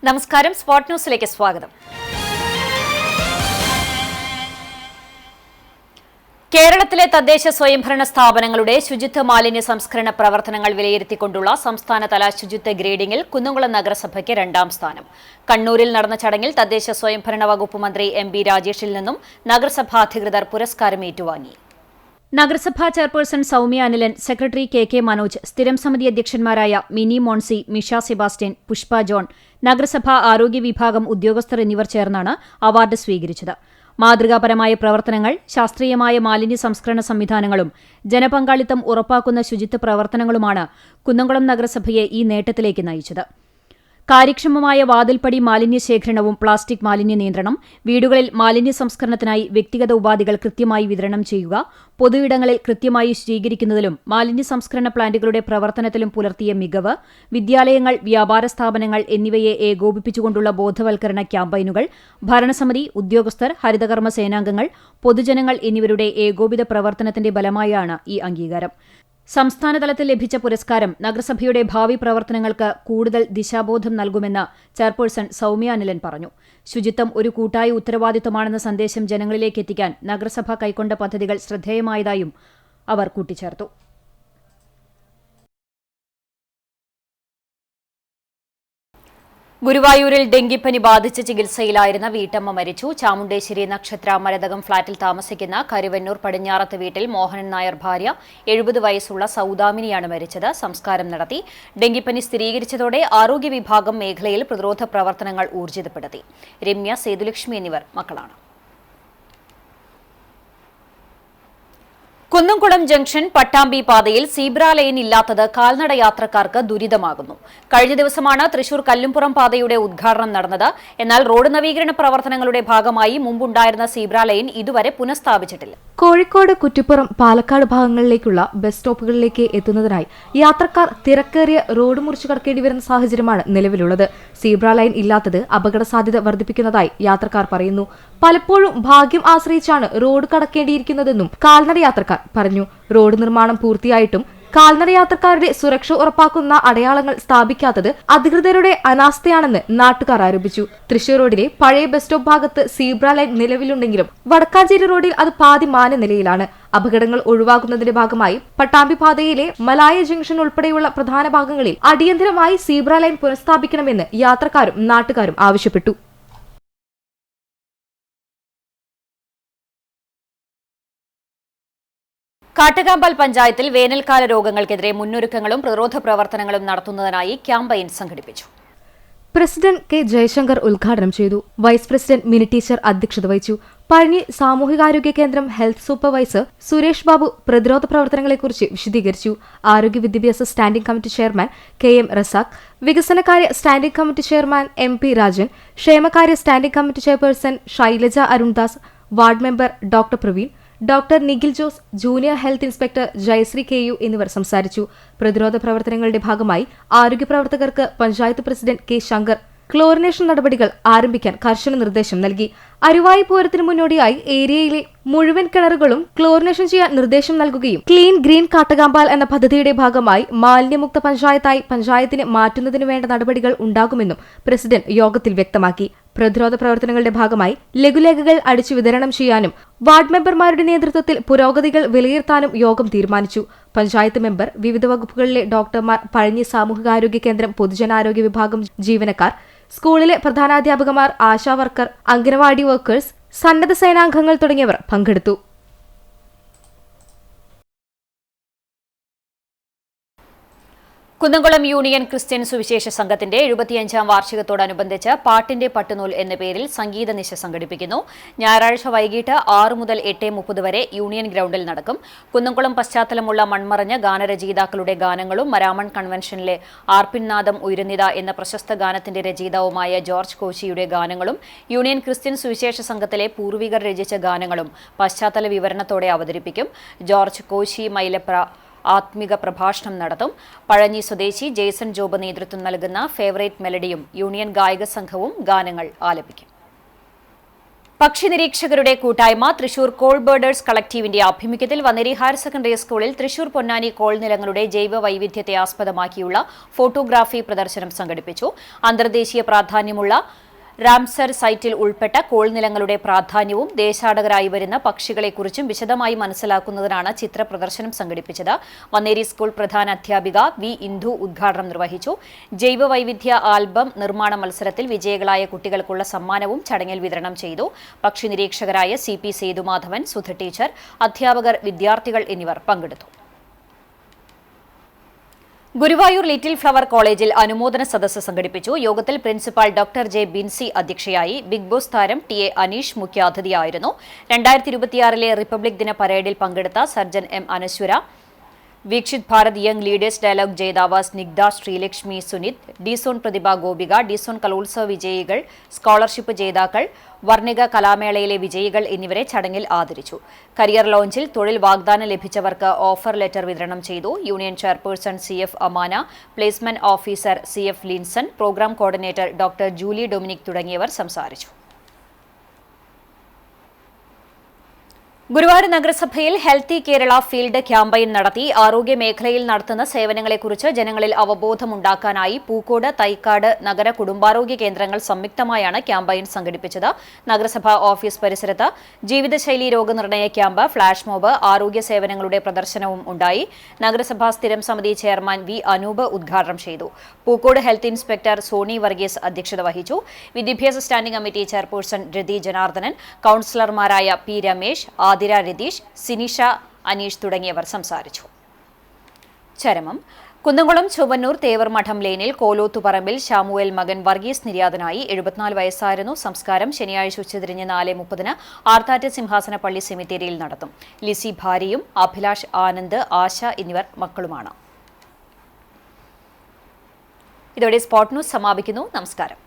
നമസ്കാരം, സ്പോട്ട് ന്യൂസിലേക്ക് സ്വാഗതം. കേരളത്തിലെ തദ്ദേശ സ്വയംഭരണ സ്ഥാപനങ്ങളുടെ ശുചിത്വ മാലിന്യ സംസ്കരണ പ്രവർത്തനങ്ങൾ വിലയിരുത്തിക്കൊണ്ടുള്ള സംസ്ഥാനതല ശുചിത്വ ഗ്രേഡിംഗിൽ കുന്നംകുളം നഗരസഭയ്ക്ക് 2ാം സ്ഥാനം. കണ്ണൂരിൽ നടന്ന ചടങ്ങിൽ തദ്ദേശ സ്വയംഭരണ വകുപ്പ് മന്ത്രി എം.ബി. രാജേഷിൽ നിന്നും നഗരസഭാ അധികൃതർ പുരസ്കാരം ഏറ്റുവാങ്ങി. നഗരസഭാ chairperson Soumya Anilan, secretary K Manoj, സ്ഥിരം സമിതി അധ്യക്ഷന്മാരായ മിനി മോൺസി, മിഷ സെബാസ്റ്റ്യൻ, പുഷ്പ ജോൺ, നഗരസഭാ ആരോഗ്യ വിഭാഗം ഉദ്യോഗസ്ഥർ എന്നിവർ ചേർന്നാണ് അവാർഡ് സ്വീകരിച്ചത്. മാതൃകാപരമായ പ്രവർത്തനങ്ങൾ, ശാസ്ത്രീയമായ മാലിന്യ സംസ്കരണ സംവിധാനങ്ങളും ജനപങ്കാളിത്തം ഉറപ്പാക്കുന്ന ശുചിത്വ പ്രവർത്തനങ്ങളുമാണ് കുന്നംകുളം നഗരസഭയെ ഈ നേട്ടത്തിലേക്ക് നയിച്ചത്. കാര്യക്ഷമമായ വാതിൽപ്പടി മാലിന്യ ശേഖരണവും പ്ലാസ്റ്റിക് മാലിന്യ നിയന്ത്രണം, വീടുകളിൽ മാലിന്യ സംസ്കരണത്തിനായി വ്യക്തിഗത ഉപാധികൾ കൃത്യമായി വിതരണം ചെയ്യുക, പൊതുയിടങ്ങളിൽ കൃത്യമായി ശുചീകരിക്കുന്നതിലും മാലിന്യ സംസ്കരണ പ്ലാന്റുകളുടെ പ്രവർത്തനത്തിലും പുലർത്തിയ മികവ്, വിദ്യാലയങ്ങൾ, വ്യാപാര സ്ഥാപനങ്ങൾ എന്നിവയെ ഏകോപിപ്പിച്ചുകൊണ്ടുള്ള ബോധവൽക്കരണ ക്യാമ്പയിനുകൾ, ഭരണസമിതി, ഉദ്യോഗസ്ഥർ, ഹരിതകർമ്മ സേനാംഗങ്ങൾ, പൊതുജനങ്ങൾ എന്നിവരുടെ ഏകോപിത പ്രവർത്തനത്തിന്റെ ഫലമായാണ് ഈ അംഗീകാരം. സംസ്ഥാനതലത്തിൽ ലഭിച്ച പുരസ്കാരം നഗരസഭയുടെ ഭാവി പ്രവർത്തനങ്ങൾക്ക് കൂടുതൽ ദിശാബോധം നൽകുമെന്ന് ചെയർപേഴ്സൺ സൌമ്യ അനിലൻ പറഞ്ഞു. ശുചിത്വം ഒരു കൂട്ടായ ഉത്തരവാദിത്തമാണെന്ന സന്ദേശം ജനങ്ങളിലേക്ക് എത്തിക്കാൻ നഗരസഭ കൈക്കൊണ്ട പദ്ധതികൾ ശ്രദ്ധേയമായതായും അവർ കൂട്ടിച്ചേർത്തു. ഗുരുവായൂരിൽ ഡെങ്കിപ്പനി ബാധിച്ച് ചികിത്സയിലായിരുന്ന വീട്ടമ്മ മരിച്ചു. ചാമുണ്ടേശ്ശേരി നക്ഷത്ര മരതകം ഫ്ളാറ്റിൽ താമസിക്കുന്ന കരുവന്നൂർ പടിഞ്ഞാറത്ത് വീട്ടിൽ മോഹനൻ നായർ ഭാര്യ 70 വയസ്സുള്ള സൌദാമിനിയാണ് മരിച്ചത്. സംസ്കാരം നടത്തി. ഡെങ്കിപ്പനി സ്ഥിരീകരിച്ചതോടെ ആരോഗ്യ വിഭാഗം മേഖലയിൽ പ്രതിരോധ പ്രവർത്തനങ്ങൾ ഊർജിതപ്പെടുത്തി. രമ്യ, സേതുലക്ഷ്മി എന്നിവർ മക്കളാണ്. കുന്നംകുളം ജംഗ്ഷൻ പട്ടാമ്പി പാതയിൽ സീബ്ര ലൈൻ ഇല്ലാത്തത് കാൽനട യാത്രക്കാർക്ക് ദുരിതമാകുന്നു. കഴിഞ്ഞ ദിവസമാണ് തൃശൂർ കല്ലുംപുറം പാതയുടെ ഉദ്ഘാടനം നടന്നത്. എന്നാൽ റോഡ് നവീകരണ പ്രവർത്തനങ്ങളുടെ ഭാഗമായി മുമ്പുണ്ടായിരുന്ന സീബ്ര ലൈൻ ഇതുവരെ പുനഃസ്ഥാപിച്ചിട്ടില്ല. കോഴിക്കോട്, കുറ്റിപ്പുറം, പാലക്കാട് ഭാഗങ്ങളിലേക്കുള്ള ബസ് സ്റ്റോപ്പുകളിലേക്ക് എത്തുന്നതിനായി യാത്രക്കാർ തിരക്കേറിയ റോഡ് മുറിച്ചു കടക്കേണ്ടി വരുന്ന സാഹചര്യമാണ് നിലവിലുള്ളത്. സീബ്ര ലൈൻ ഇല്ലാത്തത് അപകട സാധ്യത വർദ്ധിപ്പിക്കുന്നതായി യാത്രക്കാർ പറയുന്നു. പലപ്പോഴും ഭാഗ്യം ആശ്രയിച്ചാണ് റോഡ് കടക്കേണ്ടിയിരിക്കുന്നതെന്നും കാൽനട യാത്രക്കാർ പറഞ്ഞു. റോഡ് നിർമ്മാണം പൂർത്തിയായിട്ടും കാൽനട യാത്രക്കാരുടെ സുരക്ഷ ഉറപ്പാക്കുന്ന അടയാളങ്ങൾ സ്ഥാപിക്കാത്തത് അധികൃതരുടെ അനാസ്ഥയാണെന്ന് നാട്ടുകാർ ആരോപിച്ചു. തൃശൂർ റോഡിലെ പഴയ ബസ് സ്റ്റോപ്പ് ഭാഗത്ത് സീബ്ര ലൈൻ നിലവിലുണ്ടെങ്കിലും വടക്കാഞ്ചേരി റോഡിൽ അത് പാതി മാന നിലയിലാണ്. അപകടങ്ങൾ ഒഴിവാക്കുന്നതിന്റെ ഭാഗമായി പട്ടാമ്പി പാതയിലെ മലായ ജംഗ്ഷൻ ഉൾപ്പെടെയുള്ള പ്രധാന ഭാഗങ്ങളിൽ അടിയന്തരമായി സീബ്ര ലൈൻ പുനഃസ്ഥാപിക്കണമെന്ന് യാത്രക്കാരും നാട്ടുകാരും ആവശ്യപ്പെട്ടു. കാട്ടുകാമ്പാൽ പഞ്ചായത്തിൽ വേനൽക്കാല രോഗങ്ങൾക്കെതിരെ മുന്നൊരുക്കങ്ങളും പ്രതിരോധ പ്രവർത്തനങ്ങളും നടത്തുന്നതിനായി ക്യാമ്പയിൻ സംഘടിപ്പിച്ചു. പ്രസിഡന്റ് കെ ജയശങ്കർ ഉദ്ഘാടനം ചെയ്തു. വൈസ് പ്രസിഡന്റ് മിനി ടീച്ചർ അധ്യക്ഷത വഹിച്ചു. പഴഞ്ഞി സാമൂഹികാരോഗ്യ കേന്ദ്രം ഹെൽത്ത് സൂപ്പർവൈസർ സുരേഷ് ബാബു പ്രതിരോധ പ്രവർത്തനങ്ങളെക്കുറിച്ച് വിശദീകരിച്ചു. ആരോഗ്യ വിദ്യാഭ്യാസ standing committee chairman K M. Razak, വികസനകാര്യ standing committee chairman M P. Rajan, ക്ഷേമകാര്യ standing committee chairperson Shailaja Arundas, ward member doctor Praveen, doctor Nikhil Jose, junior health inspector Jayashree K U എന്നിവർ സംസാരിച്ചു. പ്രതിരോധ പ്രവർത്തനങ്ങളുടെ ഭാഗമായി ആരോഗ്യ പ്രവർത്തകർക്ക് panchayat president K. Shankar chlorination നടപടികൾ ആരംഭിക്കാൻ കർശന നിർദ്ദേശം നൽകി. അരുവായി പൂരത്തിന് മുന്നോടിയായി ഏരിയയിലെ മുഴുവൻ കിണറുകളും ക്ലോറിനേഷൻ ചെയ്യാൻ നിർദ്ദേശം നൽകുകയും ക്ലീൻ ഗ്രീൻ കാട്ടുകാമ്പാൽ എന്ന പദ്ധതിയുടെ ഭാഗമായി മാലിന്യമുക്ത പഞ്ചായത്തായി പഞ്ചായത്തിനെ മാറ്റുന്നതിന് വേണ്ട നടപടികൾ ഉണ്ടാകുമെന്നും പ്രസിഡന്റ് യോഗത്തിൽ വ്യക്തമാക്കി. പ്രതിരോധ പ്രവർത്തനങ്ങളുടെ ഭാഗമായി ലഘുലേഖകൾ അടിച്ചു വിതരണം ചെയ്യാനും വാർഡ് മെമ്പർമാരുടെ നേതൃത്വത്തിൽ പുരോഗതികൾ വിലയിരുത്താനും യോഗം തീരുമാനിച്ചു. പഞ്ചായത്ത് മെമ്പർ, വിവിധ വകുപ്പുകളിലെ ഡോക്ടർമാർ, പഴഞ്ഞി സാമൂഹികാരോഗ്യ കേന്ദ്രം പൊതുജനാരോഗ്യ വിഭാഗം ജീവനക്കാർ, സ്കൂളിലെ പ്രധാനാധ്യാപകമാർ, ആശാ വർക്കർ, അംഗനവാടി വർക്കേഴ്സ്, സന്നദ്ധ സേനാംഗങ്ങൾ തുടങ്ങിയവർ പങ്കെടുത്തു. കുന്നംകുളം യൂണിയൻ ക്രിസ്ത്യൻ സുവിശേഷ സംഘത്തിന്റെ 75ാം വാർഷികത്തോടനുബന്ധിച്ച് പാട്ടിന്റെ പട്ടുനൂൽ എന്ന പേരിൽ സംഗീത നിശ സംഘടിപ്പിക്കുന്നു. ഞായറാഴ്ച വൈകിട്ട് 6 മുതൽ 8:30 വരെ യൂണിയൻ ഗ്രൗണ്ടിൽ നടക്കും. കുന്നംകുളം പശ്ചാത്തലമുള്ള മൺമറഞ്ഞ ഗാനരചയിതാക്കളുടെ ഗാനങ്ങളും മരാമൺ കൺവെൻഷനിലെ ആർപ്പിൻനാദം ഉയരുന്നിത എന്ന പ്രശസ്ത ഗാനത്തിന്റെ രചയിതാവുമായ ജോർജ് കോശിയുടെ ഗാനങ്ങളും യൂണിയൻ ക്രിസ്ത്യൻ സുവിശേഷ സംഘത്തിലെ പൂർവികർ രചിച്ച ഗാനങ്ങളും പശ്ചാത്തല വിവരണത്തോടെ അവതരിപ്പിക്കും. ജോർജ് കോശി മൈലപ്ര ആത്മിക പ്രഭാഷണം നടത്തും. പഴഞ്ഞി സ്വദേശി ജേസൺ ജോബ് നേതൃത്വം നൽകുന്ന ഫേവറേറ്റ് മെലഡിയും യൂണിയൻ ഗായക സംഘവും ഗാനങ്ങൾ ആലപിക്കും. പക്ഷി നിരീക്ഷകരുടെ കൂട്ടായ്മ തൃശൂർ കോൾ ബേർഡേഴ്സ് കളക്ടീവിന്റെ ആഭിമുഖ്യത്തിൽ വന്നേരി ഹയർ സെക്കൻഡറി സ്കൂളിൽ തൃശൂർ പൊന്നാനി കോൾ നിലങ്ങളുടെ ജൈവ വൈവിധ്യത്തെ ആസ്പദമാക്കിയുള്ള ഫോട്ടോഗ്രാഫി പ്രദർശനം സംഘടിപ്പിച്ചു. അന്തർദേശീയ പ്രാധാന്യമുള്ള റാംസർ സൈറ്റിൽ ഉൾപ്പെട്ട കോൾ നിലങ്ങളുടെ പ്രാധാന്യവും ദേശാടകരായി വരുന്ന പക്ഷികളെക്കുറിച്ചും വിശദമായി മനസ്സിലാക്കുന്നതിനാണ് ചിത്ര പ്രദർശനം സംഘടിപ്പിച്ചത്. വന്നേരി സ്കൂൾ പ്രധാന അധ്യാപിക വി ഇന്ദു ഉദ്ഘാടനം നിർവഹിച്ചു. ജൈവ വൈവിധ്യ ആൽബം നിർമ്മാണ മത്സരത്തിൽ വിജയികളായ കുട്ടികൾക്കുള്ള സമ്മാനവും ചടങ്ങിൽ വിതരണം ചെയ്തു. പക്ഷി നിരീക്ഷകരായ CP സേതുമാധവൻ, സുധ ടീച്ചർ, അധ്യാപകർ, വിദ്യാർത്ഥികൾ എന്നിവർ പങ്കെടുത്തു. ഗുരുവായൂർ ലിറ്റിൽ ഫ്ലവർ കോളേജിൽ അനുമോദന സദസ്സ് സംഘടിപ്പിച്ചു. യോഗത്തിൽ പ്രിൻസിപ്പാൾ ഡോക്ടർ ജെ ബിൻസി അധ്യക്ഷയായി. ബിഗ് ബോസ് താരം TA അനീഷ് മുഖ്യാതിഥിയായിരുന്നു. 2026 റിപ്പബ്ലിക് ദിന പരേഡിൽ പങ്കെടുത്ത surgeon M Anaswara, Viksit Bharat young leaders dialogue ജേതാവ് സ്നിഗ്ധ, ശ്രീലക്ഷ്മി, സുനിത്, ഡിസോൺ പ്രതിഭ ഗോപിക, ഡിസോൺ കലോത്സവ വിജയികൾ, സ്കോളർഷിപ്പ് ജേതാക്കൾ, വർണ്ണിക കലാമേളയിലെ വിജയികൾ എന്നിവരെ ചടങ്ങിൽ ആദരിച്ചു. കരിയർ ലോഞ്ചിൽ തൊഴിൽ വാഗ്ദാനം ലഭിച്ചവർക്ക് ഓഫർ ലെറ്റർ വിതരണം ചെയ്തു. Union chairperson CF Amana, placement officer CF Linson, programme coordinator doctor Julie Dominic തുടങ്ങിയവർ സംസാരിച്ചു. ഗുരുവായൂർ നഗരസഭയിൽ ഹെൽത്തി കേരള ഫീൽഡ് ക്യാമ്പയിൻ നടത്തി. ആരോഗ്യ മേഖലയിൽ നടത്തുന്ന സേവനങ്ങളെക്കുറിച്ച് ജനങ്ങളിൽ അവബോധമുണ്ടാക്കാനായി പൂക്കോട്, തൈക്കാട് നഗര കുടുംബാരോഗ്യ കേന്ദ്രങ്ങൾ സംയുക്തമായാണ് ക്യാമ്പയിൻ സംഘടിപ്പിച്ചത്. നഗരസഭാ ഓഫീസ് പരിസരത്ത് ജീവിതശൈലി രോഗനിർണയ ക്യാമ്പ്, ഫ്ളാഷ് മോബ്, ആരോഗ്യ സേവനങ്ങളുടെ പ്രദർശനവും ഉണ്ടായി. നഗരസഭാ സ്ഥിരം സമിതി ചെയർമാൻ V അനൂപ് ഉദ്ഘാടനം ചെയ്തു. പൂക്കോട് ഹെൽത്ത് ഇൻസ്പെക്ടർ സോണി വർഗീസ് അധ്യക്ഷത വഹിച്ചു. വിദ്യാഭ്യാസ standing committee chairperson Rathi Janardhanan, കൌൺസിലർമാരായ P രമേശ്, ആതിര രതീഷ്, സിനിഷ, അനീഷ് തുടങ്ങിയവർ സംസാരിച്ചു. ചരമം. കുന്നംകുളം ചൊവ്വന്നൂർ തേവർമഠം ലേനിൽ കോലോത്തുപറമ്പിൽ ശാമുവേൽ മകൻ വർഗീസ് നിര്യാതനായി. 74 വയസ്സായിരുന്നു. സംസ്കാരം ശനിയാഴ്ച ഉച്ചതിരിഞ്ഞ് 4:30 ആർത്താറ്റ് സിംഹാസന പള്ളി സെമിത്തേരിയിൽ നടത്തും. ലിസി ഭാര്യയും അഭിലാഷ്, ആനന്ദ്, ആശ എന്നിവർ മക്കളുമാണ്. ഇതോടെ സ്പോട്ട് ന്യൂസ് സമാപിക്കുന്നു. നമസ്കാരം.